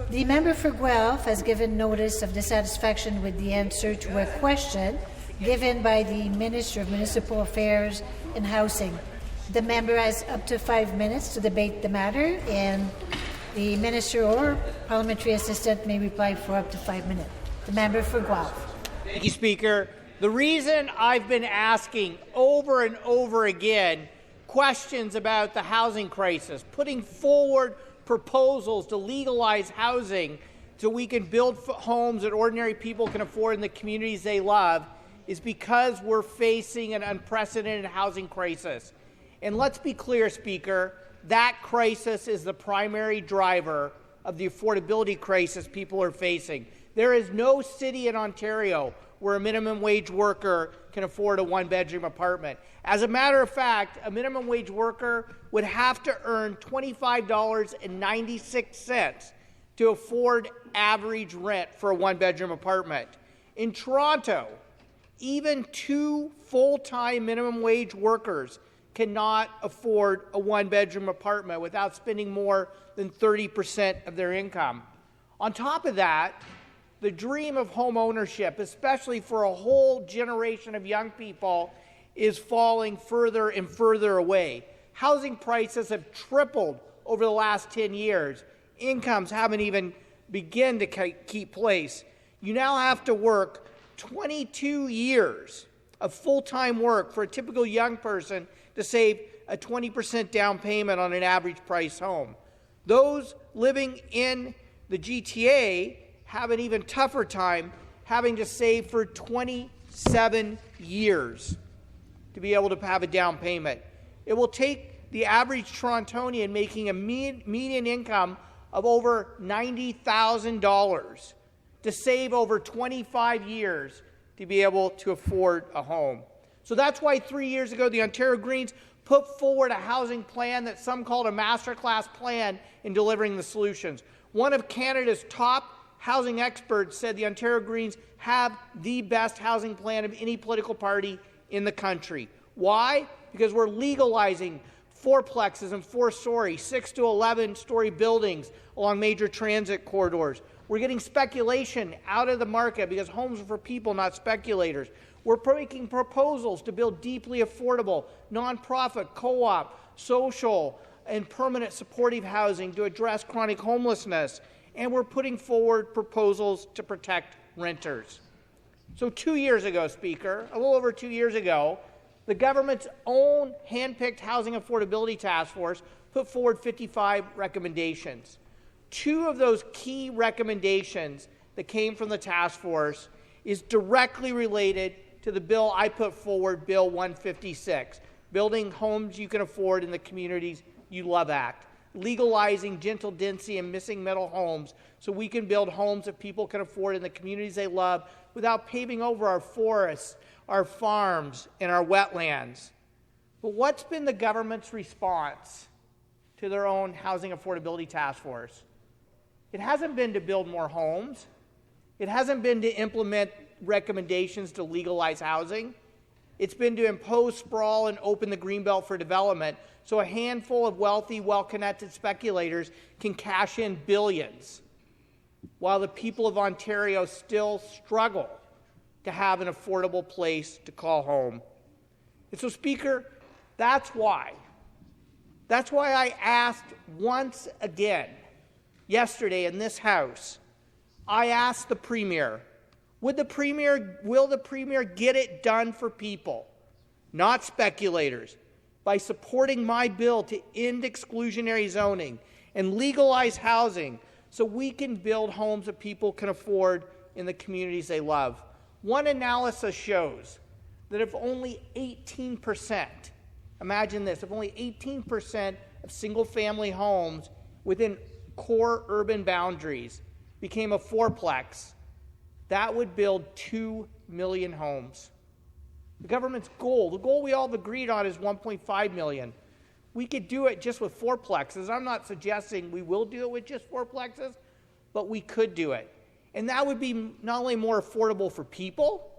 The member for Guelph has given notice of dissatisfaction with the answer to a question given by the Minister of Municipal Affairs and Housing. The member has up to 5 minutes to debate the matter, and the Minister or Parliamentary Assistant may reply for up to 5 minutes. The member for Guelph. Thank you, Speaker. The reason I've been asking over and over again questions about the housing crisis, putting forward proposals to legalize housing so we can build homes that ordinary people can afford in the communities they love, is because we're facing an unprecedented housing crisis. And let's be clear, Speaker, that crisis is the primary driver of the affordability crisis people are facing. There is no city in Ontario where a minimum wage worker can afford a one-bedroom apartment. As a matter of fact, a minimum wage worker would have to earn $25.96 to afford average rent for a one-bedroom apartment. In Toronto, even 2 full-time minimum wage workers cannot afford a one-bedroom apartment without spending more than 30% of their income. On top of that, the dream of home ownership, especially for a whole generation of young people, is falling further and further away. Housing prices have tripled over the last 10 years. Incomes haven't even begun to keep pace. You now have to work 22 years of full-time work for a typical young person to save a 20% down payment on an average price home. Those living in the GTA have an even tougher time having to save for 27 years to be able to have a down payment. It will take the average Torontonian making a median income of over $90,000 to save over 25 years to be able to afford a home. So that's why 3 years ago the Ontario Greens put forward a housing plan that some called a masterclass plan in delivering the solutions. One of Canada's top housing experts said the Ontario Greens have the best housing plan of any political party in the country. Why? Because we're legalizing fourplexes and 4-story, 6 to 11-story buildings along major transit corridors. We're getting speculation out of the market because homes are for people, not speculators. We're making proposals to build deeply affordable, nonprofit, co-op, social, and permanent supportive housing to address chronic homelessness. And we're putting forward proposals to protect renters. So 2 years ago, Speaker, a little over 2 years ago, the government's own hand-picked Housing Affordability Task Force put forward 55 recommendations. 2 of those key recommendations that came from the task force is directly related to the bill I put forward, Bill 156, Building Homes You Can Afford in the Communities You Love Act, legalizing gentle density and missing middle homes so we can build homes that people can afford in the communities they love without paving over our forests, our farms, and our wetlands. But what's been the government's response to their own Housing Affordability Task Force? It hasn't been to build more homes. It hasn't been to implement recommendations to legalize housing. It's been to impose sprawl and open the Greenbelt for development so a handful of wealthy, well-connected speculators can cash in billions while the people of Ontario still struggle to have an affordable place to call home. And so, Speaker, that's why I asked once again yesterday in this House, I asked the Premier, will the Premier get it done for people, not speculators, by supporting my bill to end exclusionary zoning and legalize housing so we can build homes that people can afford in the communities they love? One analysis shows that if only 18%, imagine this, if only 18% of single-family homes within core urban boundaries became a fourplex, that would build 2 million homes. The government's goal, the goal we all have agreed on, is 1.5 million. We could do it just with fourplexes. I'm not suggesting we will do it with just fourplexes, but we could do it. And that would be not only more affordable for people,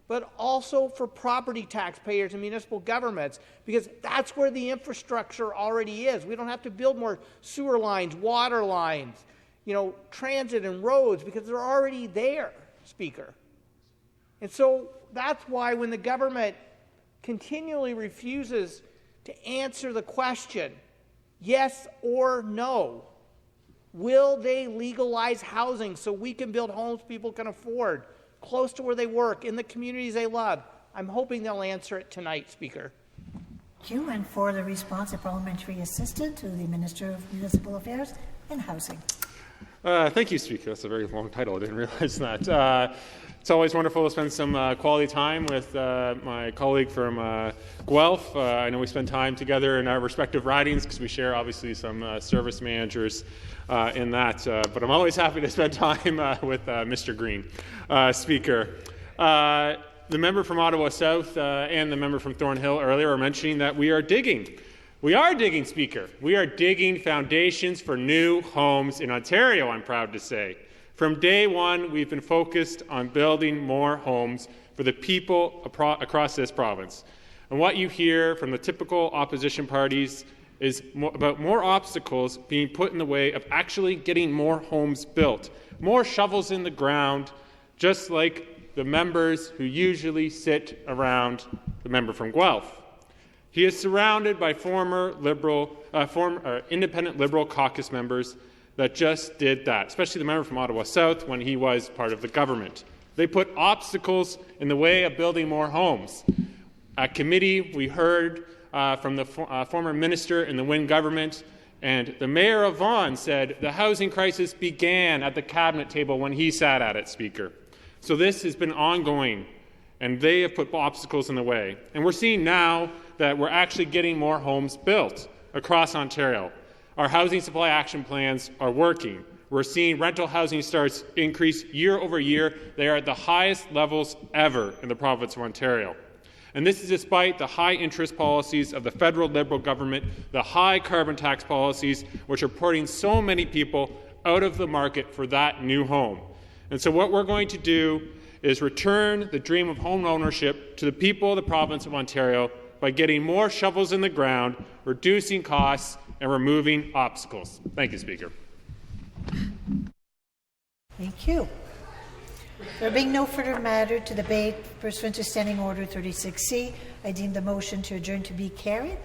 but also for property taxpayers and municipal governments, because that's where the infrastructure already is. We don't have to build more sewer lines, water lines, transit and roads because they're already there, Speaker. And so that's why when the government continually refuses to answer the question, yes or no, will they legalize housing so we can build homes people can afford, close to where they work, in the communities they love? I'm hoping they'll answer it tonight, Speaker. Thank you. And for the response, a parliamentary assistant to the Minister of Municipal Affairs and Housing. Thank you, Speaker. That's a very long title. I didn't realize that. It's always wonderful to spend some quality time with my colleague from Guelph. I know we spend time together in our respective ridings because we share, obviously, some service managers in that. But I'm always happy to spend time with Mr. Green, Speaker. The member from Ottawa South and the member from Thornhill earlier were mentioning that we are digging. We are digging, Speaker. We are digging foundations for new homes in Ontario, I'm proud to say. From day one, we've been focused on building more homes for the people across this province. And what you hear from the typical opposition parties is about more obstacles being put in the way of actually getting more homes built, more shovels in the ground, just like the members who usually sit around the member from Guelph. He is surrounded by former independent Liberal caucus members that just did that, especially the member from Ottawa South when he was part of the government. They put obstacles in the way of building more homes. At committee, we heard from the former minister in the Wynne government, and the mayor of Vaughan said the housing crisis began at the cabinet table when he sat at it, Speaker. So this has been ongoing, and they have put obstacles in the way. And we're seeing now that we're actually getting more homes built across Ontario. Our housing supply action plans are working. We're seeing rental housing starts increase year over year. They are at the highest levels ever in the province of Ontario. And this is despite the high interest policies of the federal Liberal government, the high carbon tax policies, which are putting so many people out of the market for that new home. And so what we're going to do is return the dream of home ownership to the people of the province of Ontario by getting more shovels in the ground, reducing costs, and removing obstacles. Thank you, Speaker. Thank you. There being no further matter to debate pursuant to Standing Order 36C, I deem the motion to adjourn to be carried.